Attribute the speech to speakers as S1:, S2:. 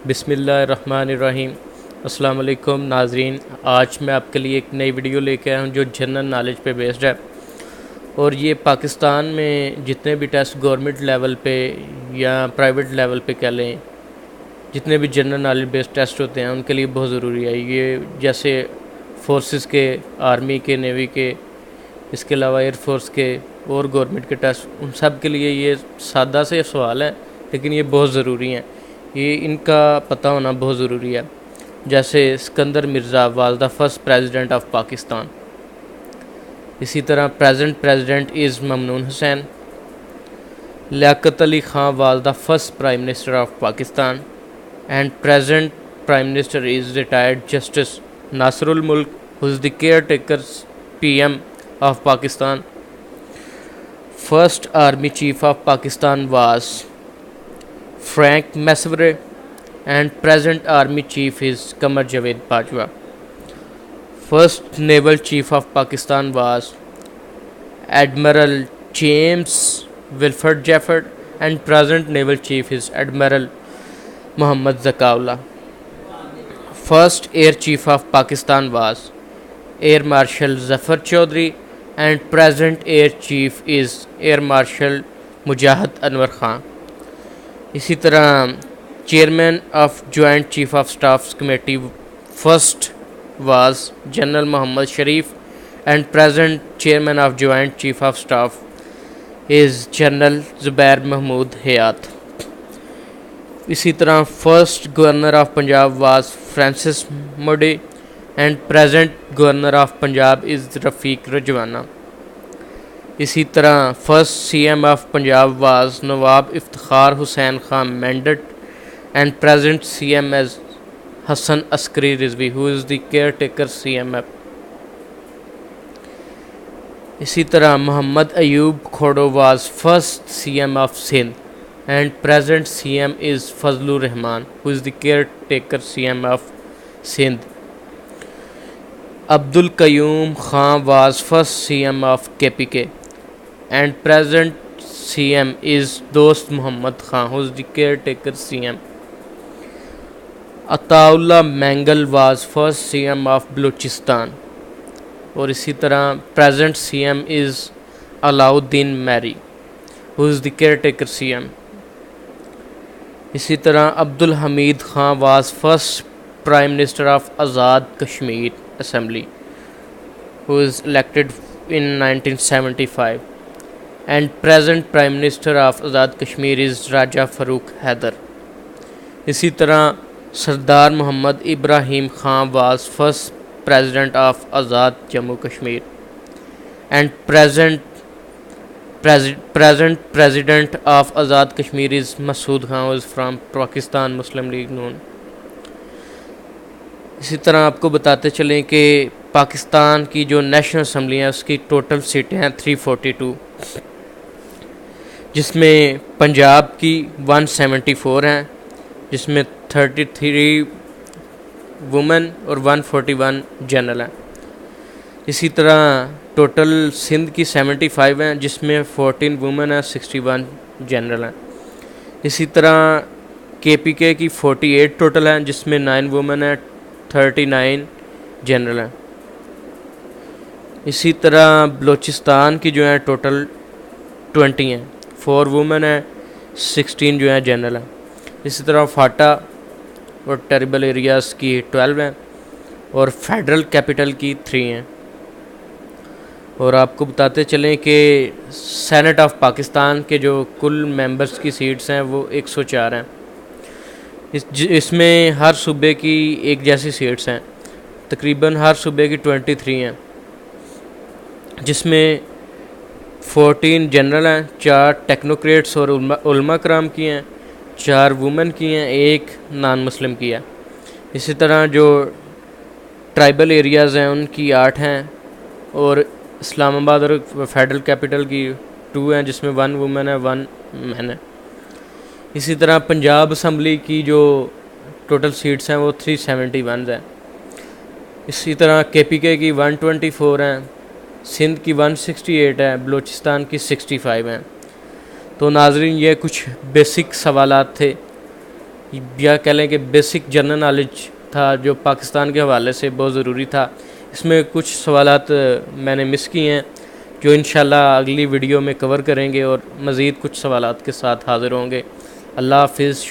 S1: بسم اللہ الرحمن الرحیم۔ السلام علیکم ناظرین، آج میں آپ کے لیے ایک نئی ویڈیو لے کے آیا ہوں جو جنرل نالج پہ بیسڈ ہے، اور یہ پاکستان میں جتنے بھی ٹیسٹ گورنمنٹ لیول پہ یا پرائیویٹ لیول پہ کہہ لیں، جتنے بھی جنرل نالج بیسڈ ٹیسٹ ہوتے ہیں ان کے لیے بہت ضروری ہے۔ یہ جیسے فورسز کے، آرمی کے، نیوی کے، اس کے علاوہ ایئر فورس کے اور گورنمنٹ کے ٹیسٹ، ان سب کے لیے یہ سادہ سے سوال ہیں لیکن یہ بہت ضروری ہیں، یہ ان کا پتہ ہونا بہت ضروری ہے۔ جیسے Iskander Mirza was the first president of Pakistan, اسی طرح present president is Mamnoon Hussain. Liaquat Ali Khan was the first prime minister of Pakistan and present prime minister is retired justice Nasir ul-Mulk who is the caretaker PM of Pakistan. First Army Chief of Pakistan was Frank Messenger and present Army Chief is Qamar Javed Bajwa. First Naval Chief of Pakistan was Admiral James Wilfred Jefford and present Naval Chief is Admiral Muhammad Zakaullah. First Air Chief of Pakistan was Air Marshal Zafar Chaudhry and present Air Chief is Air Marshal Mujahid Anwar Khan. اسی طرح chairman of joint chief of staffs committee first was general Muhammad Sharif and present chairman of joint chief of staff is general Zubair Mahmood Hayat. اسی طرح first governor of Punjab was Francis Mudie and present governor of Punjab is Rafique Rajwana. اسی طرح first CM of Punjab was Nawab Iftikhar Hussain Khan Mamdot and present CM is Hasan Askari Rizvi who is the caretaker CM. اسی طرح Muhammad Ayub Khuhro was first CM of Sindh and present CM is Fazal ur-Rehman who is the caretaker CM of Sindh. Abdul Qayyum Khan was first CM of KPK and present CM is دوست Muhammad Khan who is the caretaker CM. Attaullah Mengal was first CM of Balochistan, اور اسی طرح present CM is Alauddin میری who is the caretaker CM. اسی طرح عبد الحمید Khan was first Prime Minister of Azad Kashmir Assembly who is elected in 1975 and present Prime Minister of Azad Kashmir is راجہ فاروق حیدر. اسی طرح Sardar Muhammad Ibrahim Khan was first President of Azad Jammu Kashmir and present President of Azad Kashmir is Masood Khan who is from Pakistan Muslim League Noon. اسی طرح آپ کو بتاتے چلیں کہ پاکستان کی جو نیشنل اسمبلی ہے اس کی ٹوٹل سیٹیں ہیں 342، جس میں پنجاب کی 174 ہیں، جس میں 33 وومن اور 141 جنرل ہیں. اسی طرح ٹوٹل سندھ کی 75 ہیں، جس میں 14 وومن ہیں، 61 جنرل ہیں. اسی طرح KPK کی 48 ٹوٹل ہیں، جس میں 9 وومن ہیں، 39 جنرل ہیں. اسی طرح بلوچستان کی جو ہیں ٹوٹل 20 ہیں، 4 وومن ہیں، 16 جو ہیں جنرل ہیں. اسی طرح فاٹا اور ٹیریبل ایریاز کی 12 ہیں اور فیڈرل کیپٹل کی 3 ہیں. اور آپ کو بتاتے چلیں کہ سینٹ آف پاکستان کے جو کل ممبرس کی سیٹس ہیں وہ 104 ہیں. اس میں ہر صوبے کی ایک جیسی سیٹس ہیں، تقریباً ہر صوبے کی 23 ہیں، جس میں 14 جنرل ہیں، 4 ٹیکنوکریٹس اور علماء کرام کی ہیں، 4 وومن کی ہیں، 1 نان مسلم کی ہے. اسی طرح جو ٹرائبل ایریاز ہیں ان کی 8 ہیں، اور اسلام آباد اور فیڈرل کیپٹل کی 2 ہیں، جس میں 1 وومن ہے، 1 مین ہے. اسی طرح پنجاب اسمبلی کی جو ٹوٹل سیٹس ہیں وہ 371 ہیں. اسی طرح KPK کی 124 ہیں، سندھ کی 168 ہے، بلوچستان کی 65 ہیں. تو ناظرین یہ کچھ بیسک سوالات تھے یا کہہ لیں کہ بیسک جنرل نالج تھا جو پاکستان کے حوالے سے بہت ضروری تھا. اس میں کچھ سوالات میں نے مس کیے ہیں جو انشاءاللہ اگلی ویڈیو میں کور کریں گے اور مزید کچھ سوالات کے ساتھ حاضر ہوں گے. اللہ حافظ.